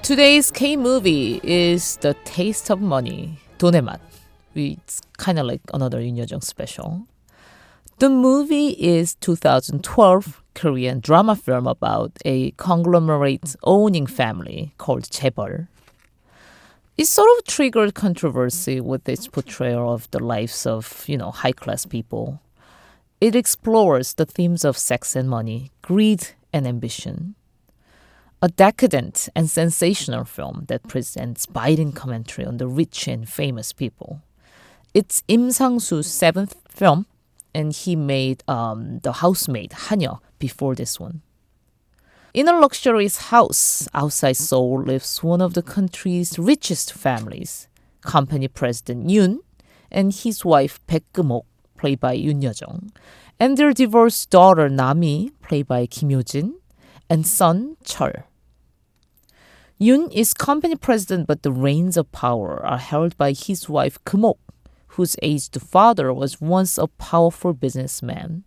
Today's K-movie is The Taste of Money, 돈의 맛. It's kind of like another Youn Yuh-jung special. The movie is 2012 Korean drama film about a conglomerate owning family called 재벌. It sort of triggered controversy with its portrayal of the lives of, high-class people. It explores the themes of sex and money, greed and ambition. A decadent and sensational film that presents biting commentary on the rich and famous people. It's Sang-soo's seventh film, and he made The Housemaid, Hanya, before this one. In a luxurious house outside Seoul lives one of the country's richest families, company president Yoon and his wife Baek Keum-ok, played by Youn Yuh-jung, and their divorced daughter Nami, played by Kim Hyo-jin, and son Chul. Yoon is company president, but the reins of power are held by his wife Keum-ok, whose aged father was once a powerful businessman,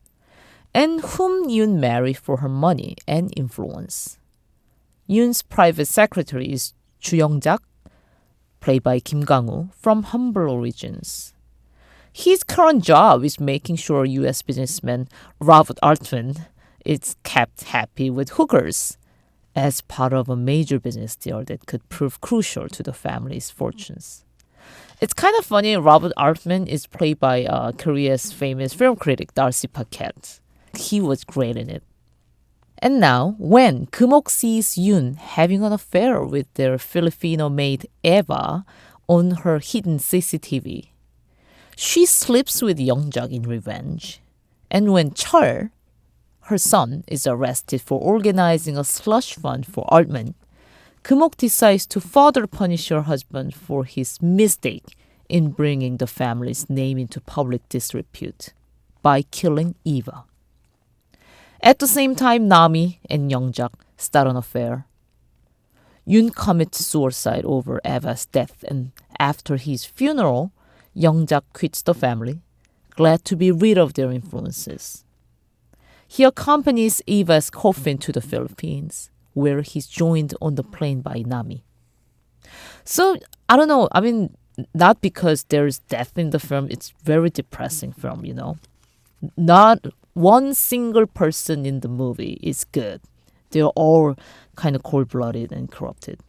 and whom Yoon married for her money and influence. Yoon's private secretary is Ju Young-jak, played by Kang-woo, from humble origins. His current job is making sure U.S. businessman Robert Altman is kept happy with hookers as part of a major business deal that could prove crucial to the family's fortunes. It's kind of funny, Robert Altman is played by Korea's famous film critic Darcy Paquette. He was great in it. And now, when Keum-ok sees Yoon having an affair with their Filipino maid Eva on her hidden CCTV, she sleeps with Young-jak in revenge. And when Chul, her son, is arrested for organizing a slush fund for Altman, Keum-ok decides to further punish her husband for his mistake in bringing the family's name into public disrepute by killing Eva. At the same time, Nami and Young-jak start an affair. Yoon commits suicide over Eva's death, and after his funeral, Young-jak quits the family, glad to be rid of their influences. He accompanies Eva's coffin to the Philippines, where he's joined on the plane by Nami. So, I don't know, not because there's death in the film, it's very depressing film, Not one single person in the movie is good. They're all kind of cold-blooded and corrupted.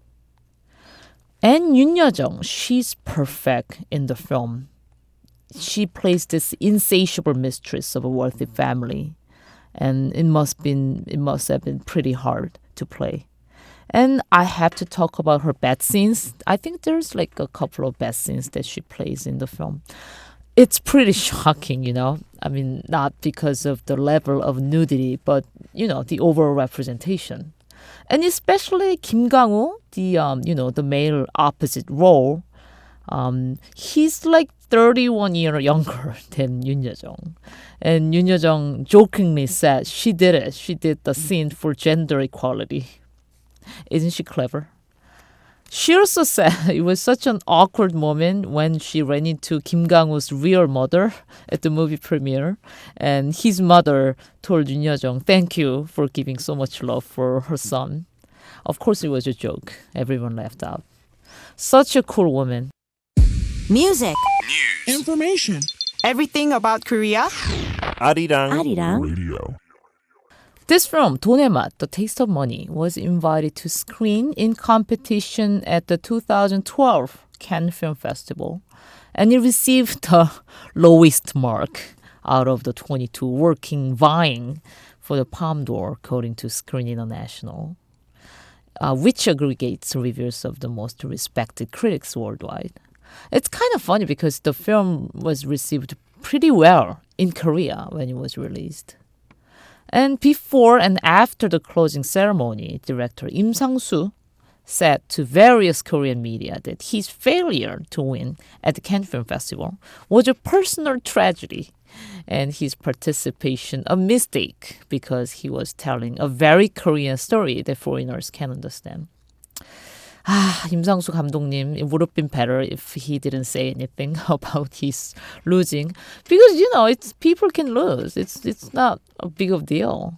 And Youn Yuh-jung, she's perfect in the film. She plays this insatiable mistress of a wealthy family. And it must have been pretty hard to play. And I have to talk about her bad scenes. I think there's like a couple of bad scenes that she plays in the film. It's pretty shocking, not because of the level of nudity, but, the overall representation. And especially Kim Kang-woo, the male opposite role, he's like 31 years younger than Youn Yuh-jung. And Youn Yuh-jung jokingly said she did it. She did the scene for gender equality. Isn't she clever? She also said it was such an awkward moment when she ran into Kim Kang-woo's real mother at the movie premiere. And his mother told Youn Yuh-jung, "Thank you for giving so much love for her son." Of course, it was a joke. Everyone laughed out. Such a cool woman. Music, News. Information. everything about Korea. Arirang. Radio. This film, 돈의 맛, The Taste of Money, was invited to screen in competition at the 2012 Cannes Film Festival, and it received the lowest mark out of the 22 vying for the Palme d'Or, according to Screen International, which aggregates reviews of the most respected critics worldwide. It's kind of funny because the film was received pretty well in Korea when it was released. And before and after the closing ceremony, director Sang-soo said to various Korean media that his failure to win at the Cannes Film Festival was a personal tragedy and his participation a mistake because he was telling a very Korean story that foreigners can understand. 임상수 감독님, it would have been better if he didn't say anything about his losing. Because, it's people can lose. It's not a big of deal.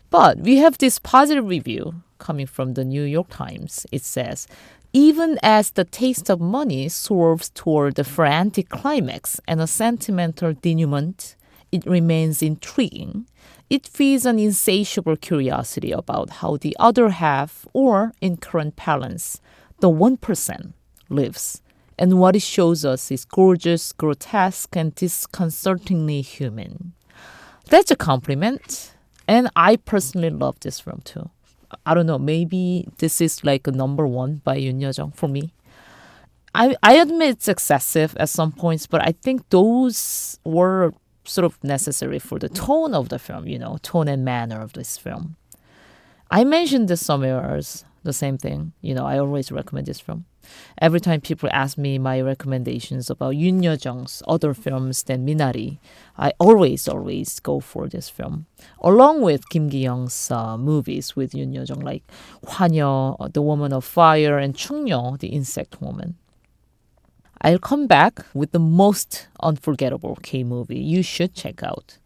But we have this positive review coming from the New York Times. It says, even as the taste of money swerves toward the frantic climax and a sentimental denouement, it remains intriguing. It feeds an insatiable curiosity about how the other half, or in current parlance, the 1%, lives. And what it shows us is gorgeous, grotesque, and disconcertingly human. That's a compliment. And I personally love this film too. I don't know, maybe this is like a number one by Youn Yuh-jung for me. I admit it's excessive at some points, but I think those were sort of necessary for the tone of the film, tone and manner of this film. I mentioned this somewhere else, the same thing. I always recommend this film. Every time people ask me my recommendations about Youn Yuh-jung's other films than Minari, I always go for this film. Along with Kim Ki-young's movies with Youn Yuh-jung, like Hwanyo, The Woman of Fire, and Chung-yo, The Insect Woman. I'll come back with the most unforgettable K-movie you should check out.